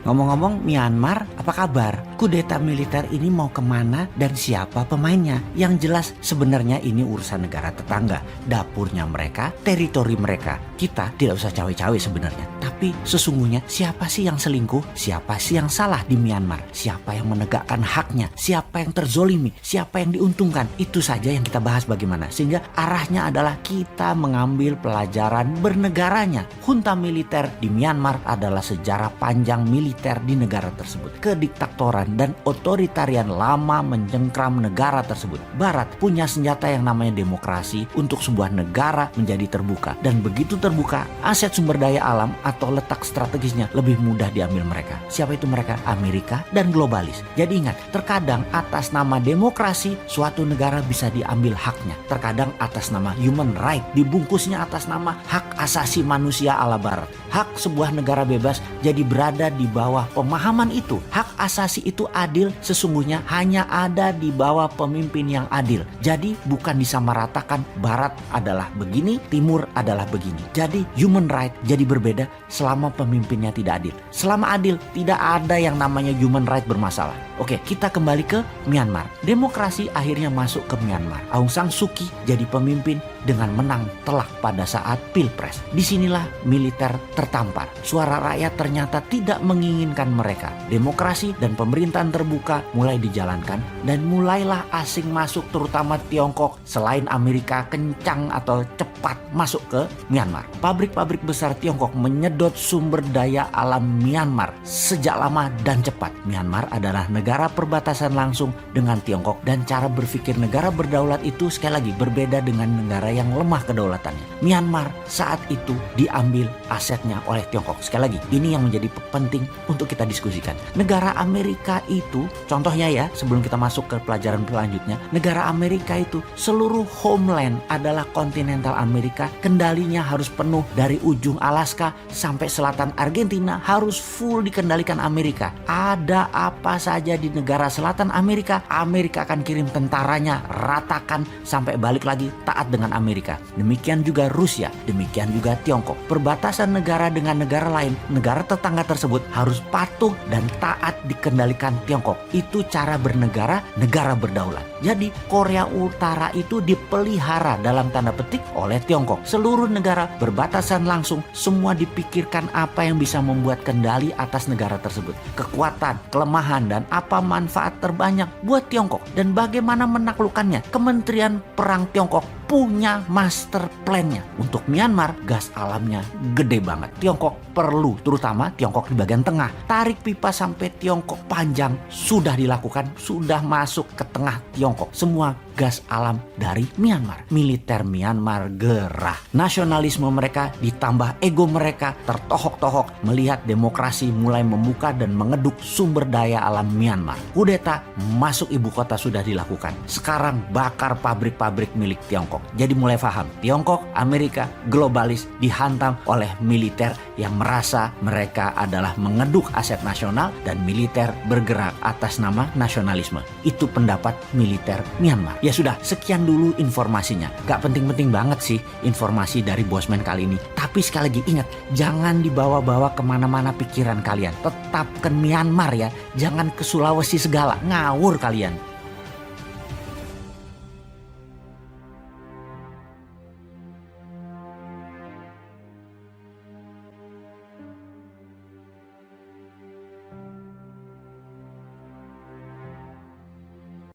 Ngomong-ngomong Myanmar, apa kabar? Kudeta militer ini mau kemana dan siapa pemainnya? Yang jelas sebenarnya ini urusan negara tetangga, dapurnya mereka, teritori mereka. Kita tidak usah cawe-cawe sebenarnya. Tapi sesungguhnya siapa sih yang selingkuh? Siapa sih yang salah di Myanmar? Siapa yang menegakkan haknya? Siapa yang terzolimi? Siapa yang diuntungkan? Itu saja yang kita bahas bagaimana. Sehingga arahnya adalah kita mengambil pelajaran bernegaranya. Junta militer di Myanmar adalah sejarah panjang militer di negara tersebut. Kediktatoran dan otoritarian lama mencengkram negara tersebut. Barat punya senjata yang namanya demokrasi untuk sebuah negara menjadi terbuka. Dan begitu terbuka, aset sumber daya alam atau letak strategisnya lebih mudah diambil mereka. Siapa itu mereka? Amerika dan globalis. Jadi ingat, terkadang atas nama demokrasi suatu negara bisa diambil haknya. Terkadang atas nama human right, dibungkusnya atas nama hak asasi manusia ala barat. Hak sebuah negara bebas jadi berada di bawah pemahaman itu. Hak asasi itu adil, sesungguhnya hanya ada di bawah pemimpin yang adil. Jadi bukan disamaratakan barat adalah begini, timur adalah begini. Jadi human right jadi berbeda selama pemimpinnya tidak adil. Selama adil tidak ada yang namanya human right bermasalah. Oke, kita kembali ke Myanmar. Demokrasi akhirnya masuk ke Myanmar. Aung San Suu Kyi jadi pemimpin dengan menang telak pada saat pilpres. Disinilah militer tertampar. Suara rakyat ternyata tidak menginginkan mereka. Demokrasi dan pemerintahan terbuka mulai dijalankan dan mulailah asing masuk, terutama Tiongkok selain Amerika kencang atau cepat masuk ke Myanmar. Pabrik-pabrik besar Tiongkok menyedot sumber daya alam Myanmar sejak lama dan cepat. Myanmar adalah negara perbatasan langsung dengan Tiongkok dan cara berpikir negara berdaulat itu sekali lagi berbeda dengan negara yang lemah kedaulatannya. Myanmar saat itu diambil asetnya oleh Tiongkok. Sekali lagi, ini yang menjadi penting untuk kita diskusikan. Negara Amerika itu, contohnya ya, sebelum kita masuk ke pelajaran selanjutnya, negara Amerika itu seluruh homeland adalah kontinental Amerika, kendalinya harus penuh dari ujung Alaska sampai selatan Argentina harus full dikendalikan Amerika. Ada apa saja di negara selatan Amerika, Amerika akan kirim tentaranya, ratakan sampai balik lagi taat dengan Amerika. Demikian juga Rusia, demikian juga Tiongkok. Perbatasan negara dengan negara lain, negara tetangga tersebut harus patuh dan taat dikendalikan Tiongkok. Itu cara bernegara, negara berdaulat. Jadi Korea Utara itu dipelihara dalam tanda petik oleh Tiongkok. Seluruh negara berbatasan langsung, semua dipikirkan apa yang bisa membuat kendali atas negara tersebut. Kekuatan, kelemahan, dan apa manfaat terbanyak buat Tiongkok. Dan bagaimana menaklukkannya. Kementerian Perang Tiongkok punya master plan-nya. Untuk Myanmar, gas alamnya gede banget. Tiongkok perlu, terutama Tiongkok di bagian tengah. Tarik pipa sampai Tiongkok panjang sudah dilakukan, sudah masuk ke tengah Tiongkok. Semua gas alam dari Myanmar. Militer Myanmar gerah. Nasionalisme mereka ditambah ego mereka tertohok-tohok melihat demokrasi mulai membuka dan mengeduk sumber daya alam Myanmar. Kudeta masuk ibu kota sudah dilakukan. Sekarang bakar pabrik-pabrik milik Tiongkok. Jadi mulai paham, Tiongkok, Amerika, globalis dihantam oleh militer yang merasa mereka adalah mengeduk aset nasional dan militer bergerak atas nama nasionalisme. Itu pendapat militer Myanmar. Ya sudah, sekian dulu informasinya. Gak penting-penting banget sih informasi dari Bosman kali ini. Tapi sekali lagi ingat, jangan dibawa-bawa kemana-mana pikiran kalian. Tetap ke Myanmar ya, jangan ke Sulawesi segala, ngawur kalian.